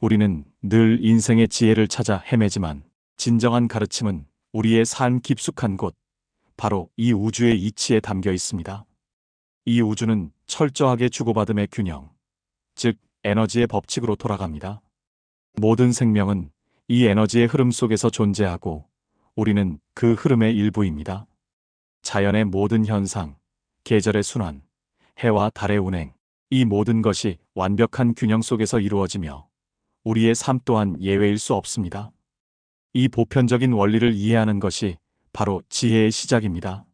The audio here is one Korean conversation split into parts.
우리는 늘 인생의 지혜를 찾아 헤매지만 진정한 가르침은 우리의 삶 깊숙한 곳, 바로 이 우주의 이치에 담겨 있습니다. 이 우주는 철저하게 주고받음의 균형, 즉 에너지의 법칙으로 돌아갑니다. 모든 생명은 이 에너지의 흐름 속에서 존재하고 우리는 그 흐름의 일부입니다. 자연의 모든 현상, 계절의 순환, 해와 달의 운행, 이 모든 것이 완벽한 균형 속에서 이루어지며 우리의 삶 또한 예외일 수 없습니다. 이 보편적인 원리를 이해하는 것이 바로 지혜의 시작입니다.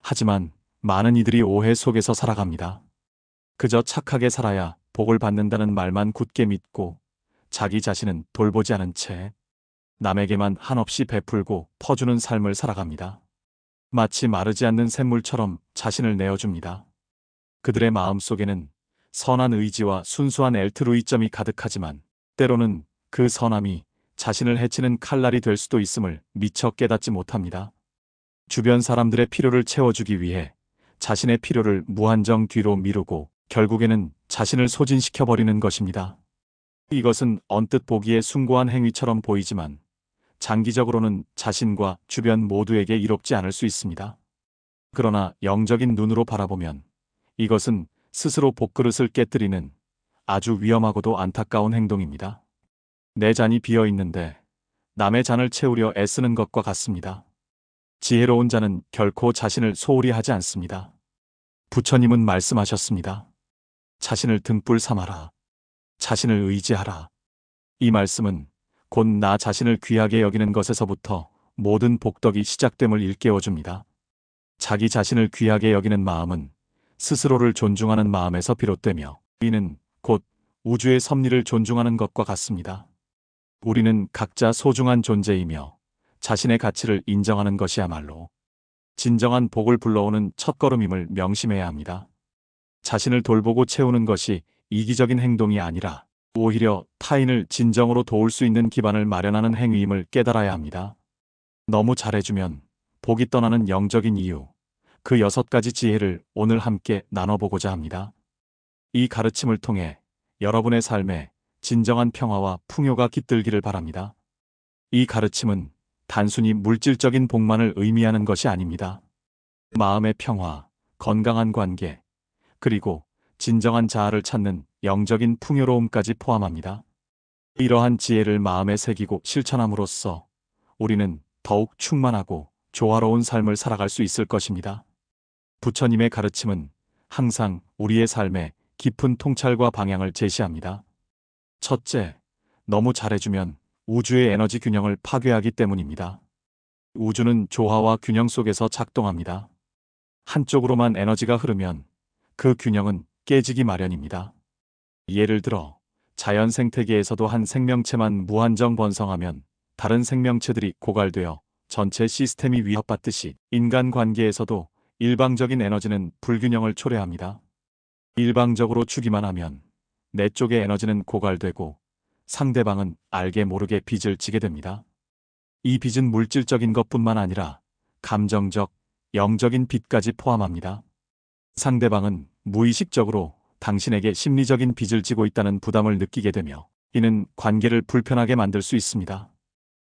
하지만 많은 이들이 오해 속에서 살아갑니다. 그저 착하게 살아야 복을 받는다는 말만 굳게 믿고 자기 자신은 돌보지 않은 채 남에게만 한없이 베풀고 퍼주는 삶을 살아갑니다. 마치 마르지 않는 샘물처럼 자신을 내어줍니다. 그들의 마음속에는 선한 의지와 순수한 엘트루이점이 가득하지만 때로는 그 선함이 자신을 해치는 칼날이 될 수도 있음을 미처 깨닫지 못합니다. 주변 사람들의 필요를 채워주기 위해 자신의 필요를 무한정 뒤로 미루고 결국에는 자신을 소진시켜버리는 것입니다. 이것은 언뜻 보기에 숭고한 행위처럼 보이지만 장기적으로는 자신과 주변 모두에게 이롭지 않을 수 있습니다. 그러나 영적인 눈으로 바라보면 이것은 스스로 복그릇을 깨뜨리는 아주 위험하고도 안타까운 행동입니다. 내 잔이 비어 있는데 남의 잔을 채우려 애쓰는 것과 같습니다. 지혜로운 자는 결코 자신을 소홀히 하지 않습니다. 부처님은 말씀하셨습니다. 자신을 등불 삼아라. 자신을 의지하라. 이 말씀은 곧 나 자신을 귀하게 여기는 것에서부터 모든 복덕이 시작됨을 일깨워줍니다. 자기 자신을 귀하게 여기는 마음은 스스로를 존중하는 마음에서 비롯되며 이는 곧 우주의 섭리를 존중하는 것과 같습니다. 우리는 각자 소중한 존재이며 자신의 가치를 인정하는 것이야말로 진정한 복을 불러오는 첫걸음임을 명심해야 합니다. 자신을 돌보고 채우는 것이 이기적인 행동이 아니라 오히려 타인을 진정으로 도울 수 있는 기반을 마련하는 행위임을 깨달아야 합니다. 너무 잘해주면 복이 떠나는 영적인 이유, 그 6가지 지혜를 오늘 함께 나눠보고자 합니다. 이 가르침을 통해 여러분의 삶에 진정한 평화와 풍요가 깃들기를 바랍니다. 이 가르침은 단순히 물질적인 복만을 의미하는 것이 아닙니다. 마음의 평화, 건강한 관계, 그리고 진정한 자아를 찾는 영적인 풍요로움까지 포함합니다. 이러한 지혜를 마음에 새기고 실천함으로써 우리는 더욱 충만하고 조화로운 삶을 살아갈 수 있을 것입니다. 부처님의 가르침은 항상 우리의 삶에 깊은 통찰과 방향을 제시합니다. 첫째, 너무 잘해주면 우주의 에너지 균형을 파괴하기 때문입니다. 우주는 조화와 균형 속에서 작동합니다. 한쪽으로만 에너지가 흐르면 그 균형은 깨지기 마련입니다. 예를 들어 자연 생태계에서도 한 생명체만 무한정 번성하면 다른 생명체들이 고갈되어 전체 시스템이 위협받듯이 인간 관계에서도 일방적인 에너지는 불균형을 초래합니다. 일방적으로 주기만 하면 내 쪽의 에너지는 고갈되고 상대방은 알게 모르게 빚을 지게 됩니다. 이 빚은 물질적인 것뿐만 아니라 감정적, 영적인 빚까지 포함합니다. 상대방은 무의식적으로 당신에게 심리적인 빚을 지고 있다는 부담을 느끼게 되며 이는 관계를 불편하게 만들 수 있습니다.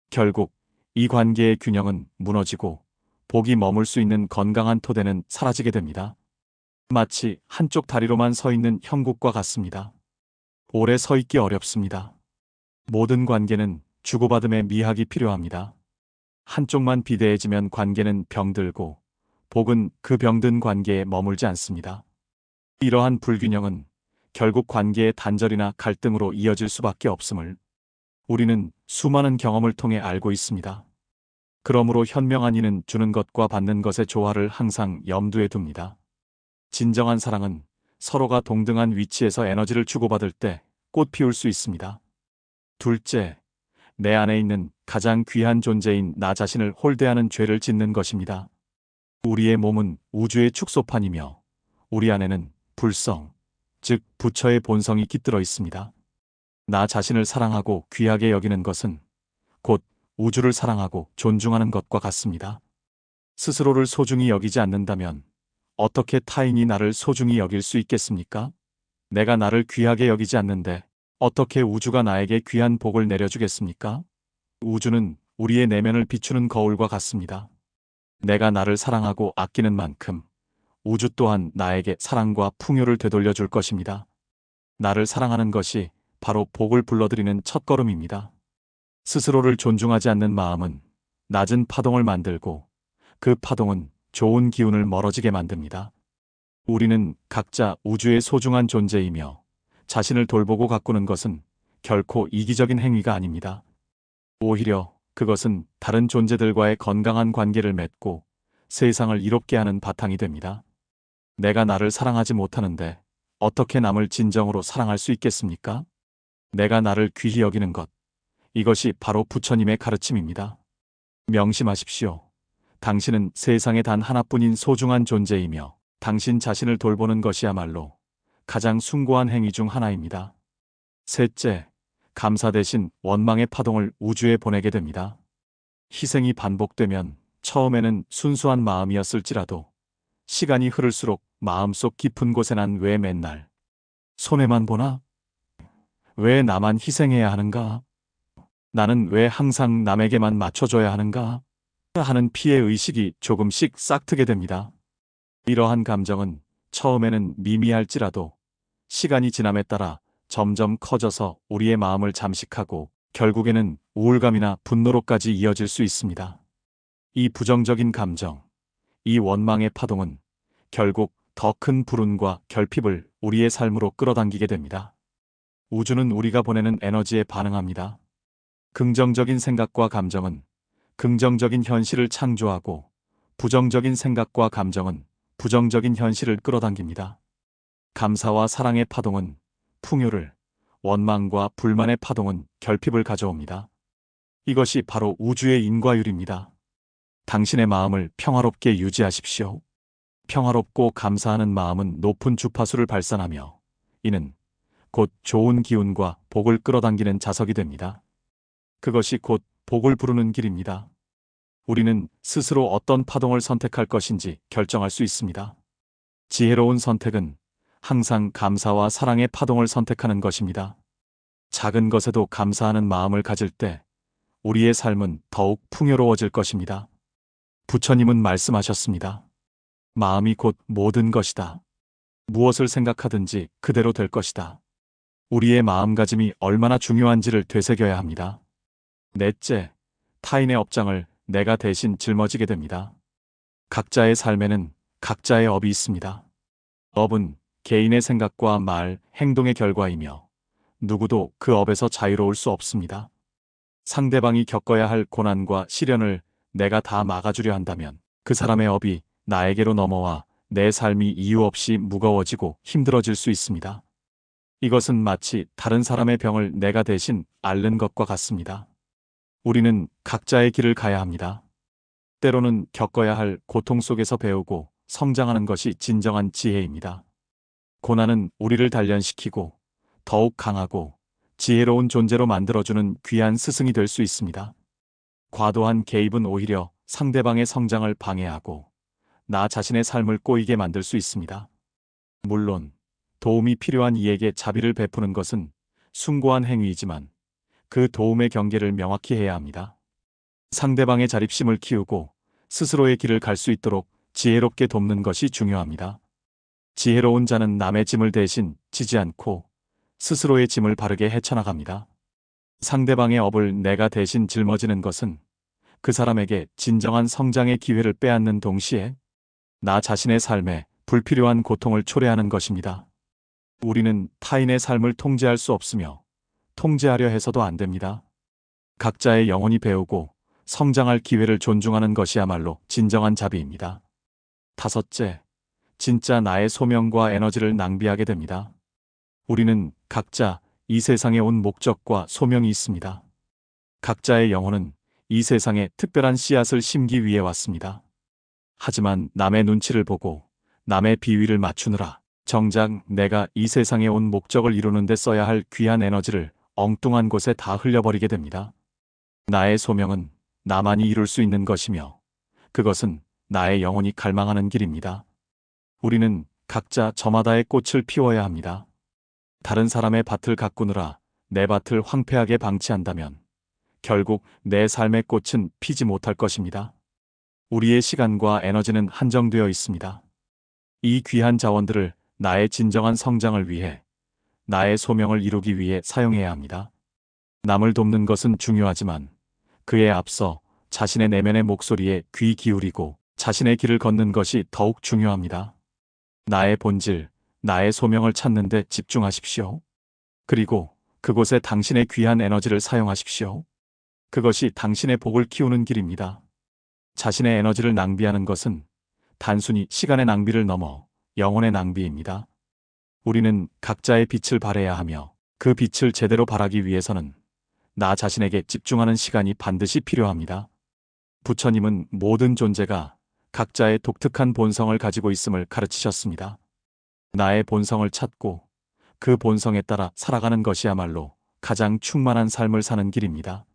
결국 이 관계의 균형은 무너지고 복이 머물 수 있는 건강한 토대는 사라지게 됩니다. 마치 한쪽 다리로만 서 있는 형국과 같습니다. 오래 서 있기 어렵습니다. 모든 관계는 주고받음의 미학이 필요합니다. 한쪽만 비대해지면 관계는 병들고 복은 그 병든 관계에 머물지 않습니다. 이러한 불균형은 결국 관계의 단절이나 갈등으로 이어질 수밖에 없음을 우리는 수많은 경험을 통해 알고 있습니다. 그러므로 현명한 이는 주는 것과 받는 것의 조화를 항상 염두에 둡니다. 진정한 사랑은 서로가 동등한 위치에서 에너지를 주고받을 때 꽃 피울 수 있습니다. 둘째, 내 안에 있는 가장 귀한 존재인 나 자신을 홀대하는 죄를 짓는 것입니다. 우리의 몸은 우주의 축소판이며 우리 안에는 불성, 즉 부처의 본성이 깃들어 있습니다. 나 자신을 사랑하고 귀하게 여기는 것은 곧 우주를 사랑하고 존중하는 것과 같습니다. 스스로를 소중히 여기지 않는다면 어떻게 타인이 나를 소중히 여길 수 있겠습니까? 내가 나를 귀하게 여기지 않는데 어떻게 우주가 나에게 귀한 복을 내려주겠습니까? 우주는 우리의 내면을 비추는 거울과 같습니다. 내가 나를 사랑하고 아끼는 만큼 우주 또한 나에게 사랑과 풍요를 되돌려 줄 것입니다. 나를 사랑하는 것이 바로 복을 불러들이는 첫걸음입니다. 스스로를 존중하지 않는 마음은 낮은 파동을 만들고 그 파동은 좋은 기운을 멀어지게 만듭니다. 우리는 각자 우주의 소중한 존재이며 자신을 돌보고 가꾸는 것은 결코 이기적인 행위가 아닙니다. 오히려 그것은 다른 존재들과의 건강한 관계를 맺고 세상을 이롭게 하는 바탕이 됩니다. 내가 나를 사랑하지 못하는데 어떻게 남을 진정으로 사랑할 수 있겠습니까? 내가 나를 귀히 여기는 것, 이것이 바로 부처님의 가르침입니다. 명심하십시오. 당신은 세상에 단 하나뿐인 소중한 존재이며 당신 자신을 돌보는 것이야말로 가장 숭고한 행위 중 하나입니다. 셋째, 감사 대신 원망의 파동을 우주에 보내게 됩니다. 희생이 반복되면 처음에는 순수한 마음이었을지라도 시간이 흐를수록 마음속 깊은 곳에 난 왜 맨날 손해만 보나? 왜 나만 희생해야 하는가? 나는 왜 항상 남에게만 맞춰줘야 하는가? 하는 피해의식이 조금씩 싹트게 됩니다. 이러한 감정은 처음에는 미미할지라도 시간이 지남에 따라 점점 커져서 우리의 마음을 잠식하고 결국에는 우울감이나 분노로까지 이어질 수 있습니다. 이 부정적인 감정, 이 원망의 파동은 결국 더 큰 불운과 결핍을 우리의 삶으로 끌어당기게 됩니다. 우주는 우리가 보내는 에너지에 반응합니다. 긍정적인 생각과 감정은 긍정적인 현실을 창조하고 부정적인 생각과 감정은 부정적인 현실을 끌어당깁니다. 감사와 사랑의 파동은 풍요를, 원망과 불만의 파동은 결핍을 가져옵니다. 이것이 바로 우주의 인과율입니다. 당신의 마음을 평화롭게 유지하십시오. 평화롭고 감사하는 마음은 높은 주파수를 발산하며 이는 곧 좋은 기운과 복을 끌어당기는 자석이 됩니다. 그것이 곧 복을 부르는 길입니다. 우리는 스스로 어떤 파동을 선택할 것인지 결정할 수 있습니다. 지혜로운 선택은 항상 감사와 사랑의 파동을 선택하는 것입니다. 작은 것에도 감사하는 마음을 가질 때 우리의 삶은 더욱 풍요로워질 것입니다. 부처님은 말씀하셨습니다. 마음이 곧 모든 것이다. 무엇을 생각하든지 그대로 될 것이다. 우리의 마음가짐이 얼마나 중요한지를 되새겨야 합니다. 넷째, 타인의 업장을 내가 대신 짊어지게 됩니다. 각자의 삶에는 각자의 업이 있습니다. 업은 개인의 생각과 말, 행동의 결과이며 누구도 그 업에서 자유로울 수 없습니다. 상대방이 겪어야 할 고난과 시련을 내가 다 막아주려 한다면 그 사람의 업이 나에게로 넘어와 내 삶이 이유 없이 무거워지고 힘들어질 수 있습니다. 이것은 마치 다른 사람의 병을 내가 대신 앓는 것과 같습니다. 우리는 각자의 길을 가야 합니다. 때로는 겪어야 할 고통 속에서 배우고 성장하는 것이 진정한 지혜입니다. 고난은 우리를 단련시키고 더욱 강하고 지혜로운 존재로 만들어주는 귀한 스승이 될 수 있습니다. 과도한 개입은 오히려 상대방의 성장을 방해하고 나 자신의 삶을 꼬이게 만들 수 있습니다. 물론 도움이 필요한 이에게 자비를 베푸는 것은 숭고한 행위이지만 그 도움의 경계를 명확히 해야 합니다. 상대방의 자립심을 키우고 스스로의 길을 갈 수 있도록 지혜롭게 돕는 것이 중요합니다. 지혜로운 자는 남의 짐을 대신 지지 않고 스스로의 짐을 바르게 헤쳐나갑니다. 상대방의 업을 내가 대신 짊어지는 것은 그 사람에게 진정한 성장의 기회를 빼앗는 동시에 나 자신의 삶에 불필요한 고통을 초래하는 것입니다. 우리는 타인의 삶을 통제할 수 없으며 통제하려 해서도 안 됩니다. 각자의 영혼이 배우고 성장할 기회를 존중하는 것이야말로 진정한 자비입니다. 다섯째, 진짜 나의 소명과 에너지를 낭비하게 됩니다. 우리는 각자 이 세상에 온 목적과 소명이 있습니다. 각자의 영혼은 이 세상에 특별한 씨앗을 심기 위해 왔습니다. 하지만 남의 눈치를 보고 남의 비위를 맞추느라 정작 내가 이 세상에 온 목적을 이루는 데 써야 할 귀한 에너지를 엉뚱한 곳에 다 흘려버리게 됩니다. 나의 소명은 나만이 이룰 수 있는 것이며 그것은 나의 영혼이 갈망하는 길입니다. 우리는 각자 저마다의 꽃을 피워야 합니다. 다른 사람의 밭을 가꾸느라 내 밭을 황폐하게 방치한다면 결국 내 삶의 꽃은 피지 못할 것입니다. 우리의 시간과 에너지는 한정되어 있습니다. 이 귀한 자원들을 나의 진정한 성장을 위해, 나의 소명을 이루기 위해 사용해야 합니다. 남을 돕는 것은 중요하지만 그에 앞서 자신의 내면의 목소리에 귀 기울이고 자신의 길을 걷는 것이 더욱 중요합니다. 나의 본질, 나의 소명을 찾는 데 집중하십시오. 그리고 그곳에 당신의 귀한 에너지를 사용하십시오. 그것이 당신의 복을 키우는 길입니다. 자신의 에너지를 낭비하는 것은 단순히 시간의 낭비를 넘어 영혼의 낭비입니다. 우리는 각자의 빛을 발해야 하며 그 빛을 제대로 발하기 위해서는 나 자신에게 집중하는 시간이 반드시 필요합니다. 부처님은 모든 존재가 각자의 독특한 본성을 가지고 있음을 가르치셨습니다. 나의 본성을 찾고 그 본성에 따라 살아가는 것이야말로 가장 충만한 삶을 사는 길입니다.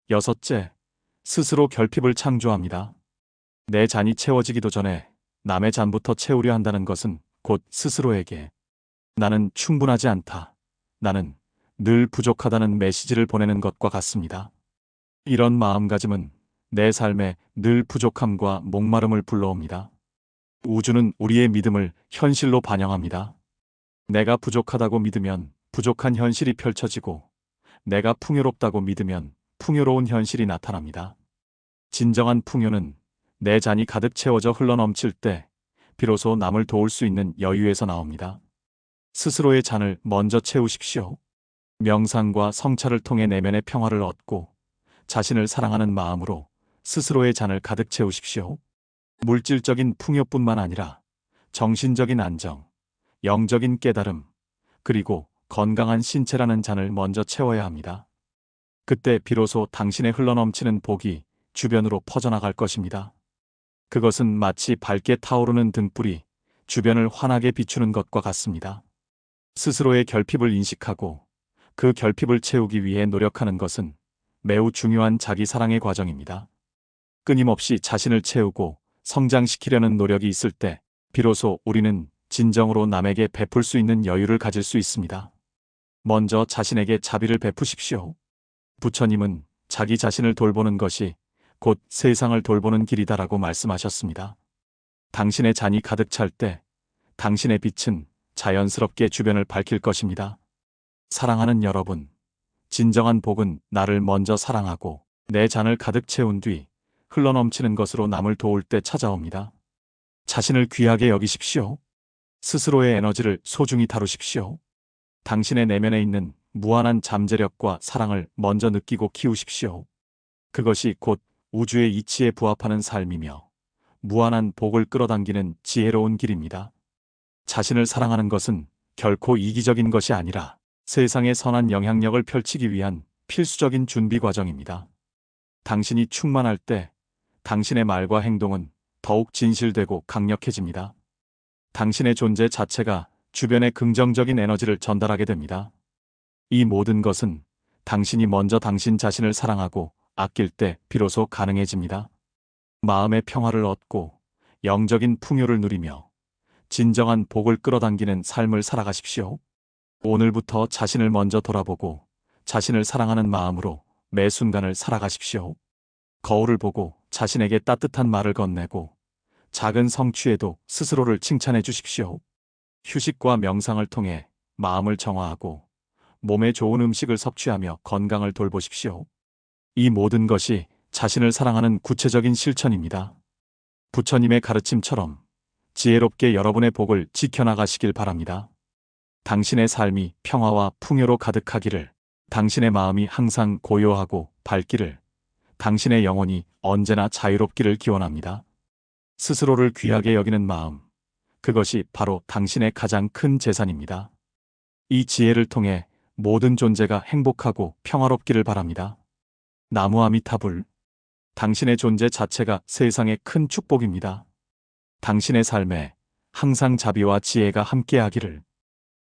여섯째, 스스로 결핍을 창조합니다. 내 잔이 채워지기도 전에 남의 잔부터 채우려 한다는 것은 곧 스스로에게 나는 충분하지 않다, 나는 늘 부족하다는 메시지를 보내는 것과 같습니다. 이런 마음가짐은 내 삶에 늘 부족함과 목마름을 불러옵니다. 우주는 우리의 믿음을 현실로 반영합니다. 내가 부족하다고 믿으면 부족한 현실이 펼쳐지고, 내가 풍요롭다고 믿으면 풍요로운 현실이 나타납니다. 진정한 풍요는 내 잔이 가득 채워져 흘러넘칠 때 비로소 남을 도울 수 있는 여유에서 나옵니다. 스스로의 잔을 먼저 채우십시오. 명상과 성찰을 통해 내면의 평화를 얻고 자신을 사랑하는 마음으로 스스로의 잔을 가득 채우십시오. 물질적인 풍요뿐만 아니라 정신적인 안정, 영적인 깨달음, 그리고 건강한 신체라는 잔을 먼저 채워야 합니다. 그때 비로소 당신의 흘러넘치는 복이 주변으로 퍼져나갈 것입니다. 그것은 마치 밝게 타오르는 등불이 주변을 환하게 비추는 것과 같습니다. 스스로의 결핍을 인식하고 그 결핍을 채우기 위해 노력하는 것은 매우 중요한 자기 사랑의 과정입니다. 끊임없이 자신을 채우고 성장시키려는 노력이 있을 때 비로소 우리는 진정으로 남에게 베풀 수 있는 여유를 가질 수 있습니다. 먼저 자신에게 자비를 베푸십시오. 부처님은 자기 자신을 돌보는 것이 곧 세상을 돌보는 길이다라고 말씀하셨습니다. 당신의 잔이 가득 찰 때 당신의 빛은 자연스럽게 주변을 밝힐 것입니다. 사랑하는 여러분, 진정한 복은 나를 먼저 사랑하고 내 잔을 가득 채운 뒤 흘러넘치는 것으로 남을 도울 때 찾아옵니다. 자신을 귀하게 여기십시오. 스스로의 에너지를 소중히 다루십시오. 당신의 내면에 있는 무한한 잠재력과 사랑을 먼저 느끼고 키우십시오. 그것이 곧 우주의 이치에 부합하는 삶이며 무한한 복을 끌어당기는 지혜로운 길입니다. 자신을 사랑하는 것은 결코 이기적인 것이 아니라 세상에 선한 영향력을 펼치기 위한 필수적인 준비 과정입니다. 당신이 충만할 때 당신의 말과 행동은 더욱 진실되고 강력해집니다. 당신의 존재 자체가 주변에 긍정적인 에너지를 전달하게 됩니다. 이 모든 것은 당신이 먼저 당신 자신을 사랑하고 아낄 때 비로소 가능해집니다. 마음의 평화를 얻고 영적인 풍요를 누리며 진정한 복을 끌어당기는 삶을 살아가십시오. 오늘부터 자신을 먼저 돌아보고 자신을 사랑하는 마음으로 매 순간을 살아가십시오. 거울을 보고 자신에게 따뜻한 말을 건네고 작은 성취에도 스스로를 칭찬해 주십시오. 휴식과 명상을 통해 마음을 정화하고 몸에 좋은 음식을 섭취하며 건강을 돌보십시오. 이 모든 것이 자신을 사랑하는 구체적인 실천입니다. 부처님의 가르침처럼 지혜롭게 여러분의 복을 지켜나가시길 바랍니다. 당신의 삶이 평화와 풍요로 가득하기를, 당신의 마음이 항상 고요하고 밝기를, 당신의 영혼이 언제나 자유롭기를 기원합니다. 스스로를 귀하게 여기는 마음, 그것이 바로 당신의 가장 큰 재산입니다. 이 지혜를 통해 모든 존재가 행복하고 평화롭기를 바랍니다. 나무아미타불. 당신의 존재 자체가 세상의 큰 축복입니다. 당신의 삶에 항상 자비와 지혜가 함께하기를.